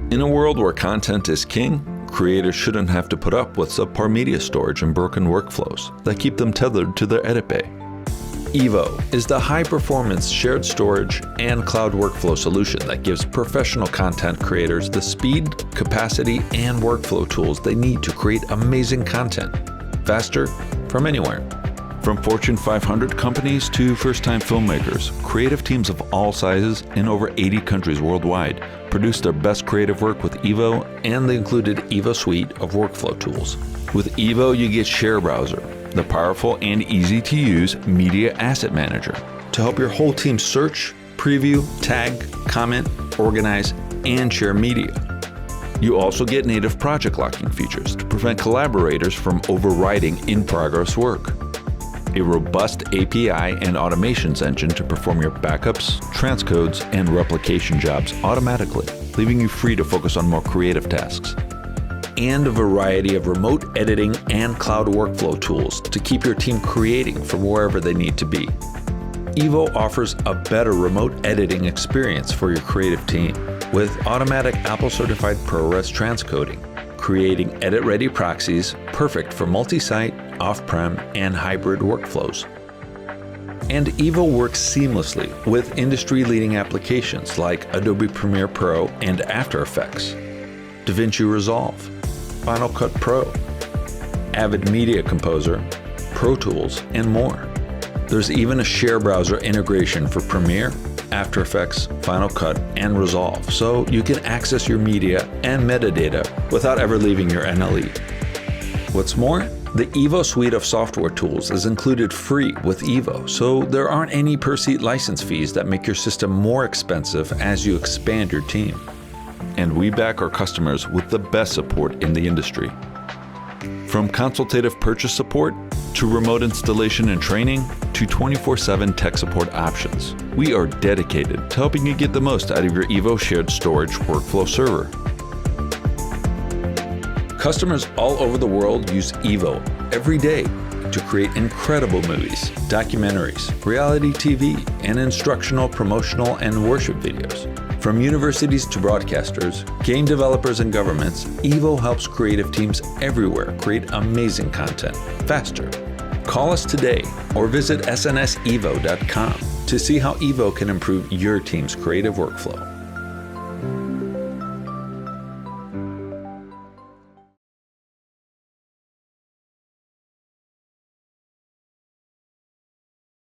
In a world where content is king, creators shouldn't have to put up with subpar media storage and broken workflows that keep them tethered to their edit bay. EVO is the high-performance shared storage and cloud workflow solution that gives professional content creators the speed, capacity, and workflow tools they need to create amazing content, faster, from anywhere. From Fortune 500 companies to first-time filmmakers, creative teams of all sizes in over 80 countries worldwide produce their best creative work with EVO and the included EVO suite of workflow tools. With EVO, you get ShareBrowser, the powerful and easy-to-use media asset manager, to help your whole team search, preview, tag, comment, organize, and share media. You also get native project locking features to prevent collaborators from overwriting in-progress work. A robust API and automations engine to perform your backups, transcodes, and replication jobs automatically, leaving you free to focus on more creative tasks. And a variety of remote editing and cloud workflow tools to keep your team creating from wherever they need to be. EVO offers a better remote editing experience for your creative team with automatic Apple-certified ProRes transcoding, creating edit-ready proxies perfect for multi-site, off-prem, and hybrid workflows. And EVO works seamlessly with industry-leading applications like Adobe Premiere Pro and After Effects, DaVinci Resolve, Final Cut Pro, Avid Media Composer, Pro Tools, and more. There's even a ShareBrowser integration for Premiere, After Effects, Final Cut, and Resolve, so you can access your media and metadata without ever leaving your NLE. What's more, the EVO suite of software tools is included free with EVO, so there aren't any per-seat license fees that make your system more expensive as you expand your team. And we back our customers with the best support in the industry. From consultative purchase support, to remote installation and training, to 24/7 tech support options, we are dedicated to helping you get the most out of your EVO shared storage workflow server. Customers all over the world use EVO every day to create incredible movies, documentaries, reality TV, and instructional, promotional, and worship videos. From universities to broadcasters, game developers, and governments, EVO helps creative teams everywhere create amazing content faster. Call us today or visit snevo.com to see how EVO can improve your team's creative workflow.